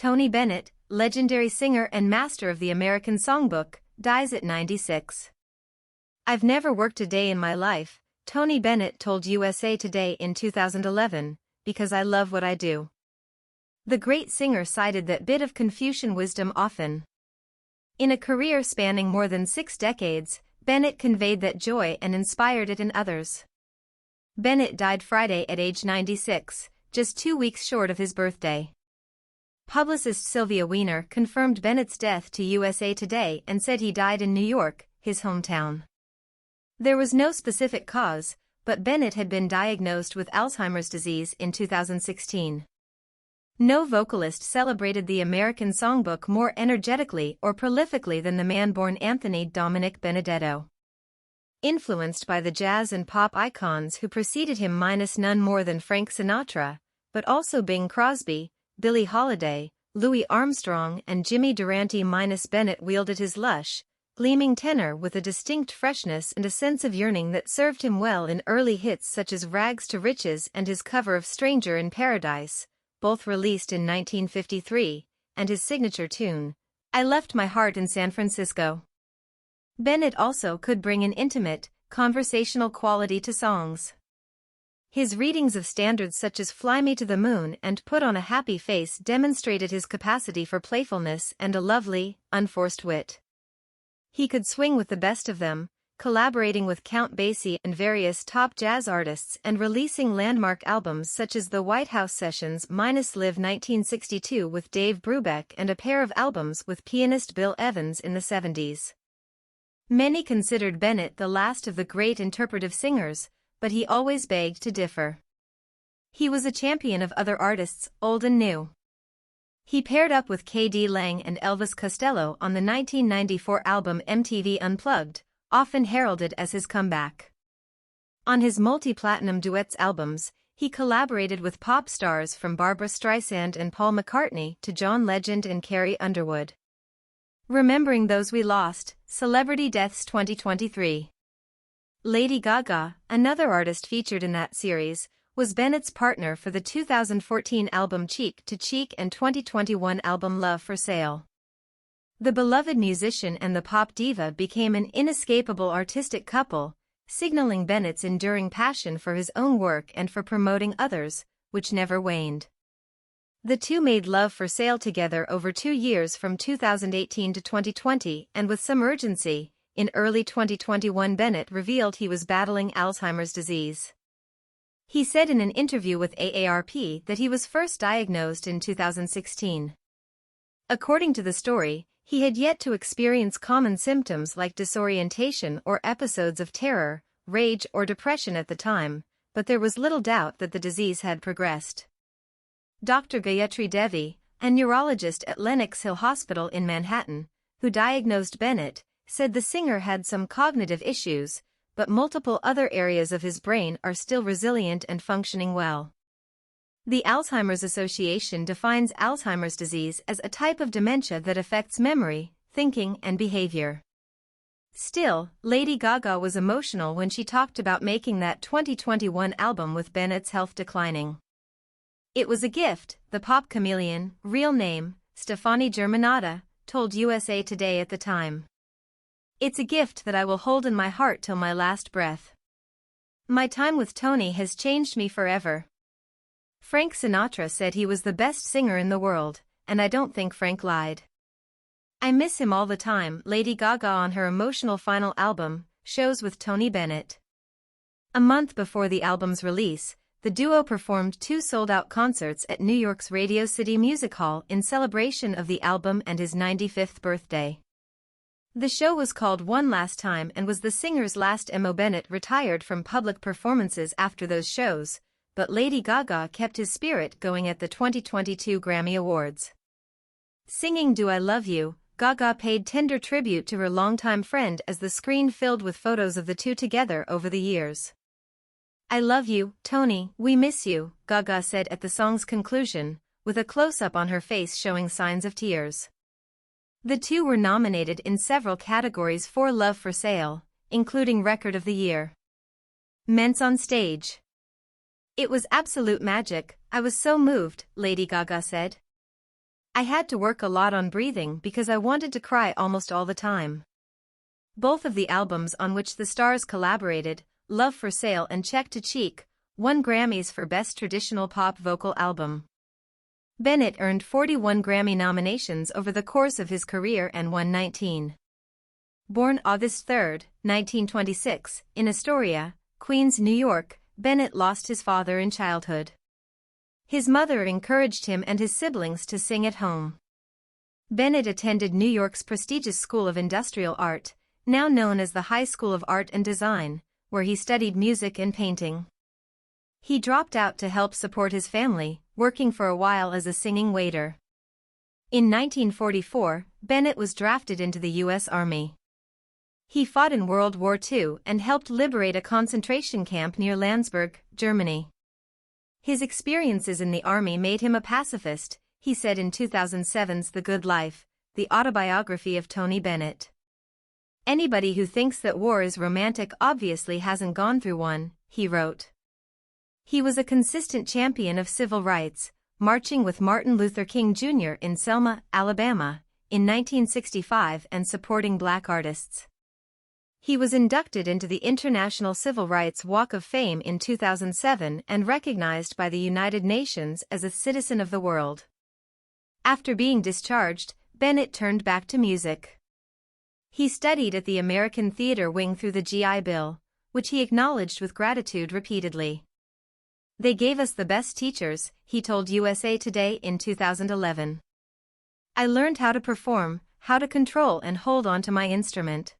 Tony Bennett, legendary singer and master of the American songbook, dies at 96. "I've never worked a day in my life," Tony Bennett told USA Today in 2011, "because I love what I do." The great singer cited that bit of Confucian wisdom often. In a career spanning more than 6 decades, Bennett conveyed that joy and inspired it in others. Bennett died Friday at age 96, just 2 weeks short of his birthday. Publicist Sylvia Weiner confirmed Bennett's death to USA Today and said he died in New York, his hometown. There was no specific cause, but Bennett had been diagnosed with Alzheimer's disease in 2016. No vocalist celebrated the American songbook more energetically or prolifically than the man born Anthony Dominic Benedetto. Influenced by the jazz and pop icons who preceded him minus none more than Frank Sinatra, but also Bing Crosby, Billie Holiday, Louis Armstrong and Jimmy Durante minus Bennett wielded his lush, gleaming tenor with a distinct freshness and a sense of yearning that served him well in early hits such as Rags to Riches and his cover of Stranger in Paradise, both released in 1953, and his signature tune, I Left My Heart in San Francisco. Bennett also could bring an intimate, conversational quality to songs. His readings of standards such as Fly Me to the Moon and Put on a Happy Face demonstrated his capacity for playfulness and a lovely, unforced wit. He could swing with the best of them, collaborating with Count Basie and various top jazz artists and releasing landmark albums such as the Whitehouse Sessions Live 1962 with Dave Brubeck and a pair of albums with pianist Bill Evans in the 70s. Many considered Bennett the last of the great interpretive singers, but he always begged to differ. He was a champion of other artists, old and new. He paired up with K.D. Lang and Elvis Costello on the 1994 album MTV Unplugged, often heralded as his comeback. On his multi-platinum duets albums, he collaborated with pop stars from Barbra Streisand and Paul McCartney to John Legend and Carrie Underwood. Remembering Those We Lost, Celebrity Deaths 2023. Lady Gaga, another artist featured in that series, was Bennett's partner for the 2014 album Cheek to Cheek and 2021 album Love for Sale. The beloved musician and the pop diva became an inescapable artistic couple, signaling Bennett's enduring passion for his own work and for promoting others, which never waned. The two made Love for Sale together over 2 years from 2018 to 2020 and with some urgency. In early 2021 Bennett revealed he was battling Alzheimer's disease. He said in an interview with AARP that he was first diagnosed in 2016. According to the story, he had yet to experience common symptoms like disorientation or episodes of terror, rage or depression at the time, but there was little doubt that the disease had progressed. Dr. Gayatri Devi, a neurologist at Lenox Hill Hospital in Manhattan, who diagnosed Bennett, said the singer had some cognitive issues, but multiple other areas of his brain are still resilient and functioning well. The Alzheimer's Association defines Alzheimer's disease as a type of dementia that affects memory, thinking, and behavior. Still, Lady Gaga was emotional when she talked about making that 2021 album with Bennett's health declining. It was a gift, the pop chameleon, real name, Stefani Germanotta, told USA Today at the time. It's a gift that I will hold in my heart till my last breath. My time with Tony has changed me forever. Frank Sinatra said he was the best singer in the world, and I don't think Frank lied. I miss him all the time, Lady Gaga on her emotional final album, Shows with Tony Bennett. A month before the album's release, the duo performed 2 sold-out concerts at New York's Radio City Music Hall in celebration of the album and his 95th birthday. The show was called One Last Time and was the singer's last. Bennett retired from public performances after those shows, but Lady Gaga kept his spirit going at the 2022 Grammy Awards. Singing Do I Love You, Gaga paid tender tribute to her longtime friend as the screen filled with photos of the two together over the years. I love you, Tony, we miss you, Gaga said at the song's conclusion, with a close-up on her face showing signs of tears. The two were nominated in several categories for Love for Sale, including Record of the Year. Men's on stage. It was absolute magic, I was so moved, Lady Gaga said. I had to work a lot on breathing because I wanted to cry almost all the time. Both of the albums on which the stars collaborated, Love for Sale and Cheek to Cheek, won Grammys for Best Traditional Pop Vocal Album. Bennett earned 41 Grammy nominations over the course of his career and won 19. Born August 3, 1926, in Astoria, Queens, New York, Bennett lost his father in childhood. His mother encouraged him and his siblings to sing at home. Bennett attended New York's prestigious School of Industrial Art, now known as the High School of Art and Design, where he studied music and painting. He dropped out to help support his family, working for a while as a singing waiter. In 1944, Bennett was drafted into the U.S. Army. He fought in World War II and helped liberate a concentration camp near Landsberg, Germany. His experiences in the Army made him a pacifist, he said in 2007's The Good Life, the autobiography of Tony Bennett. Anybody who thinks that war is romantic obviously hasn't gone through one, he wrote. He was a consistent champion of civil rights, marching with Martin Luther King Jr. in Selma, Alabama, in 1965 and supporting black artists. He was inducted into the International Civil Rights Walk of Fame in 2007 and recognized by the United Nations as a citizen of the world. After being discharged, Bennett turned back to music. He studied at the American Theater Wing through the GI Bill, which he acknowledged with gratitude repeatedly. They gave us the best teachers, he told USA Today in 2011. I learned how to perform, how to control and hold on to my instrument.